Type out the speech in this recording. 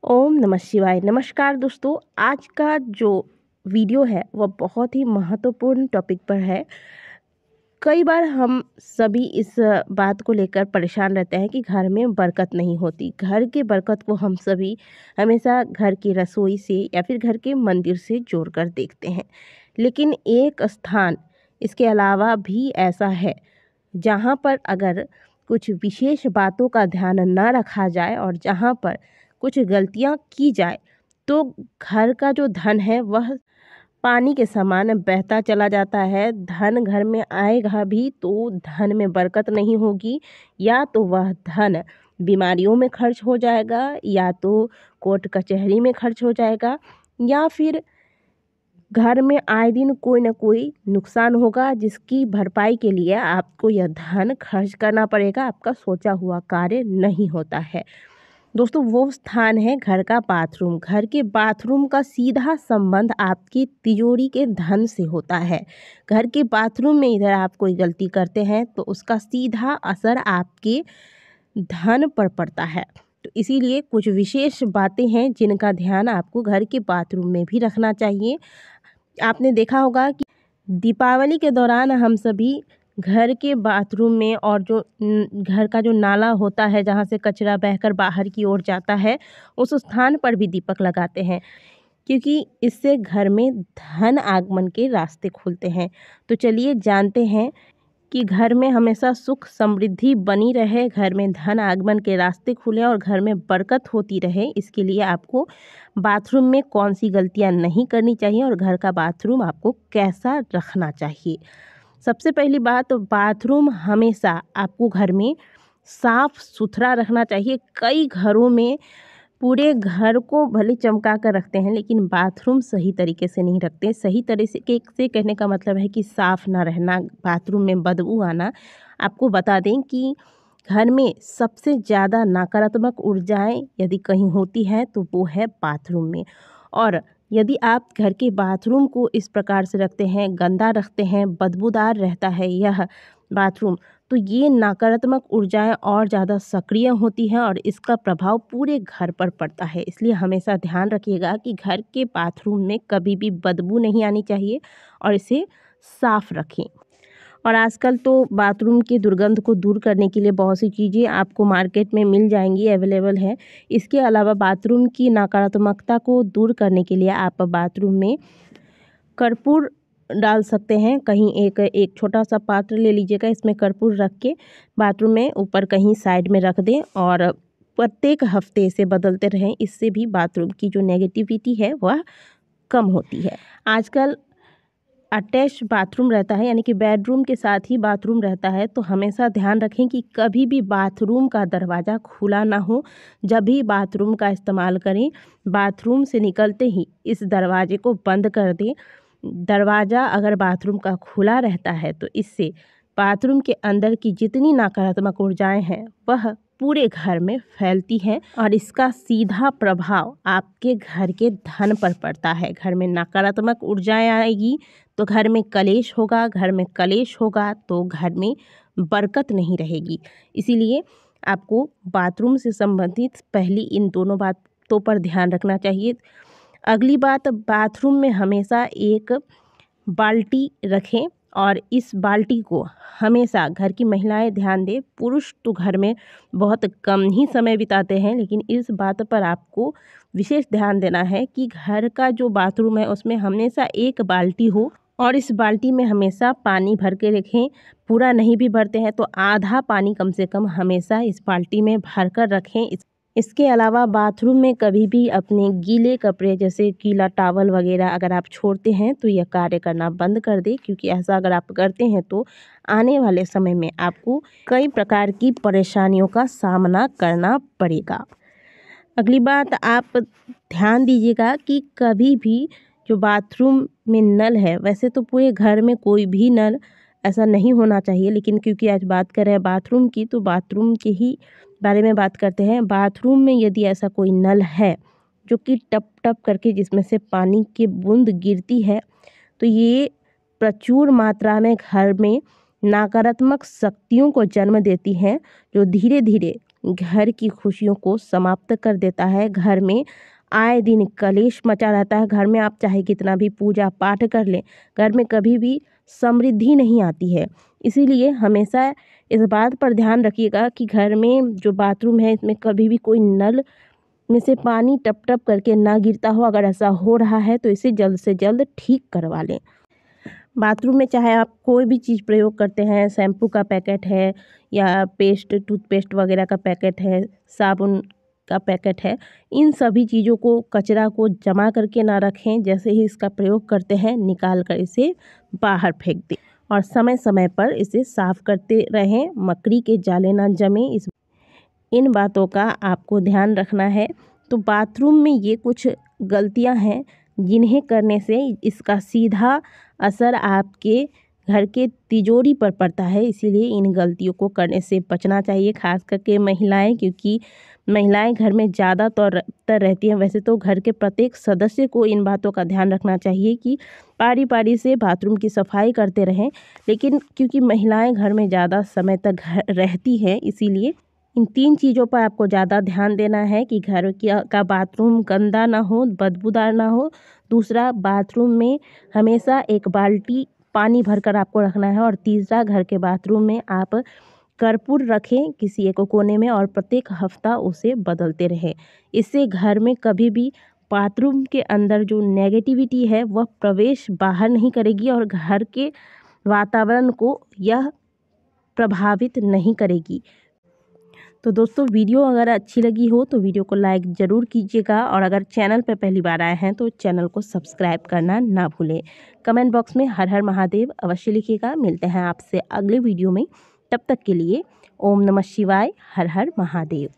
ओम नमः शिवाय। नमस्कार दोस्तों, आज का जो वीडियो है वह बहुत ही महत्वपूर्ण टॉपिक पर है। कई बार हम सभी इस बात को लेकर परेशान रहते हैं कि घर में बरकत नहीं होती। घर की बरकत को हम सभी हमेशा घर की रसोई से या फिर घर के मंदिर से जोड़कर देखते हैं। लेकिन एक स्थान इसके अलावा भी ऐसा है जहाँ पर अगर कुछ विशेष बातों का ध्यान न रखा जाए और जहाँ पर कुछ गलतियाँ की जाए तो घर का जो धन है वह पानी के समान बहता चला जाता है। धन घर में आएगा भी तो धन में बरकत नहीं होगी, या तो वह धन बीमारियों में खर्च हो जाएगा, या तो कोर्ट कचहरी में खर्च हो जाएगा, या फिर घर में आए दिन कोई ना कोई नुकसान होगा जिसकी भरपाई के लिए आपको यह धन खर्च करना पड़ेगा। आपका सोचा हुआ कार्य नहीं होता है। दोस्तों, वो स्थान है घर का बाथरूम। घर के बाथरूम का सीधा संबंध आपकी तिजोरी के धन से होता है। घर के बाथरूम में इधर आप कोई गलती करते हैं तो उसका सीधा असर आपके धन पर पड़ता है। तो इसीलिए कुछ विशेष बातें हैं जिनका ध्यान आपको घर के बाथरूम में भी रखना चाहिए। आपने देखा होगा कि दीपावली के दौरान हम सभी घर के बाथरूम में और जो घर का जो नाला होता है जहाँ से कचरा बहकर बाहर की ओर जाता है, उस स्थान पर भी दीपक लगाते हैं, क्योंकि इससे घर में धन आगमन के रास्ते खुलते हैं। तो चलिए जानते हैं कि घर में हमेशा सुख समृद्धि बनी रहे, घर में धन आगमन के रास्ते खुले और घर में बरकत होती रहे। इसके लिए आपको बाथरूम में कौन सी गलतियां नहीं करनी चाहिए और घर का बाथरूम आपको कैसा रखना चाहिए। सबसे पहली बात, बाथरूम हमेशा आपको घर में साफ सुथरा रखना चाहिए। कई घरों में पूरे घर को भले चमका कर रखते हैं लेकिन बाथरूम सही तरीके से नहीं रखते। सही तरीके से कहने का मतलब है कि साफ़ ना रहना, बाथरूम में बदबू आना। आपको बता दें कि घर में सबसे ज़्यादा नकारात्मक ऊर्जाएं यदि कहीं होती है तो वो है बाथरूम में। और यदि आप घर के बाथरूम को इस प्रकार से रखते हैं, गंदा रखते हैं, बदबूदार रहता है यह बाथरूम, तो ये नकारात्मक ऊर्जाएं और ज़्यादा सक्रिय होती हैं और इसका प्रभाव पूरे घर पर पड़ता है। इसलिए हमेशा ध्यान रखिएगा कि घर के बाथरूम में कभी भी बदबू नहीं आनी चाहिए और इसे साफ रखें। और आजकल तो बाथरूम की दुर्गंध को दूर करने के लिए बहुत सी चीज़ें आपको मार्केट में मिल जाएंगी, अवेलेबल है। इसके अलावा बाथरूम की नकारात्मकता को दूर करने के लिए आप बाथरूम में कर्पूर डाल सकते हैं। कहीं एक छोटा सा पात्र ले लीजिएगा, इसमें कर्पूर रख के बाथरूम में ऊपर कहीं साइड में रख दें और प्रत्येक हफ्ते इसे बदलते रहें। इससे भी बाथरूम की जो नेगेटिविटी है वह कम होती है। आजकल अटैच बाथरूम रहता है, यानी कि बेडरूम के साथ ही बाथरूम रहता है, तो हमेशा ध्यान रखें कि कभी भी बाथरूम का दरवाज़ा खुला ना हो। जब भी बाथरूम का इस्तेमाल करें, बाथरूम से निकलते ही इस दरवाजे को बंद कर दें। दरवाज़ा अगर बाथरूम का खुला रहता है तो इससे बाथरूम के अंदर की जितनी नकारात्मक ऊर्जाएं हैं वह पूरे घर में फैलती हैं और इसका सीधा प्रभाव आपके घर के धन पर पड़ता है। घर में नकारात्मक ऊर्जाएं आएगी तो घर में कलेश होगा, घर में कलेश होगा तो घर में बरकत नहीं रहेगी। इसीलिए आपको बाथरूम से संबंधित पहली इन दोनों बातों पर ध्यान रखना चाहिए। अगली बात, बाथरूम में हमेशा एक बाल्टी रखें और इस बाल्टी को हमेशा घर की महिलाएं ध्यान दें। पुरुष तो घर में बहुत कम ही समय बिताते हैं, लेकिन इस बात पर आपको विशेष ध्यान देना है कि घर का जो बाथरूम है उसमें हमेशा एक बाल्टी हो और इस बाल्टी में हमेशा पानी भर के रखें। पूरा नहीं भी भरते हैं तो आधा पानी कम से कम हमेशा इस बाल्टी में भर कर रखें। इसके अलावा बाथरूम में कभी भी अपने गीले कपड़े जैसे गीला टॉवल वगैरह अगर आप छोड़ते हैं तो यह कार्य करना बंद कर दें, क्योंकि ऐसा अगर आप करते हैं तो आने वाले समय में आपको कई प्रकार की परेशानियों का सामना करना पड़ेगा। अगली बात, आप ध्यान दीजिएगा कि कभी भी जो बाथरूम में नल है, वैसे तो पूरे घर में कोई भी नल ऐसा नहीं होना चाहिए, लेकिन क्योंकि आज बात कर रहे हैं बाथरूम की तो बाथरूम के ही बारे में बात करते हैं। बाथरूम में यदि ऐसा कोई नल है जो कि टप टप करके जिसमें से पानी की बूंद गिरती है, तो ये प्रचुर मात्रा में घर में नकारात्मक शक्तियों को जन्म देती हैं, जो धीरे धीरे घर की खुशियों को समाप्त कर देता है। घर में आए दिन कलेश मचा रहता है। घर में आप चाहे कितना भी पूजा पाठ कर लें, घर में कभी भी समृद्धि नहीं आती है। इसीलिए हमेशा इस बात पर ध्यान रखिएगा कि घर में जो बाथरूम है इसमें कभी भी कोई नल में से पानी टप टप करके ना गिरता हो। अगर ऐसा हो रहा है तो इसे जल्द से जल्द ठीक करवा लें। बाथरूम में चाहे आप कोई भी चीज़ प्रयोग करते हैं, शैम्पू का पैकेट है या टूथपेस्ट वगैरह का पैकेट है, साबुन का पैकेट है, इन सभी चीज़ों को, कचरा को जमा करके ना रखें। जैसे ही इसका प्रयोग करते हैं निकाल कर इसे बाहर फेंक दें और समय समय पर इसे साफ़ करते रहें। मकड़ी के जाले ना जमे, इन बातों का आपको ध्यान रखना है। तो बाथरूम में ये कुछ गलतियां हैं जिन्हें करने से इसका सीधा असर आपके घर के तिजोरी पर पड़ता है। इसीलिए इन गलतियों को करने से बचना चाहिए, खास करके महिलाएं, क्योंकि महिलाएं घर में ज़्यादातर रहती हैं। वैसे तो घर के प्रत्येक सदस्य को इन बातों का ध्यान रखना चाहिए कि पारी पारी से बाथरूम की सफाई करते रहें, लेकिन क्योंकि महिलाएं घर में ज़्यादा समय तक रहती हैं, इसीलिए इन 3 चीज़ों पर आपको ज़्यादा ध्यान देना है कि घर का बाथरूम गंदा ना हो, बदबूदार ना हो। दूसरा, बाथरूम में हमेशा एक बाल्टी पानी भरकर आपको रखना है। और तीसरा, घर के बाथरूम में आप कर्पूर रखें किसी एक कोने में और प्रत्येक हफ्ता उसे बदलते रहें। इससे घर में कभी भी बाथरूम के अंदर जो नेगेटिविटी है वह प्रवेश बाहर नहीं करेगी और घर के वातावरण को यह प्रभावित नहीं करेगी। तो दोस्तों, वीडियो अगर अच्छी लगी हो तो वीडियो को लाइक ज़रूर कीजिएगा और अगर चैनल पर पहली बार आए हैं तो चैनल को सब्सक्राइब करना ना भूलें। कमेंट बॉक्स में हर हर महादेव अवश्य लिखिएगा। मिलते हैं आपसे अगले वीडियो में, तब तक के लिए ओम नमः शिवाय, हर हर महादेव।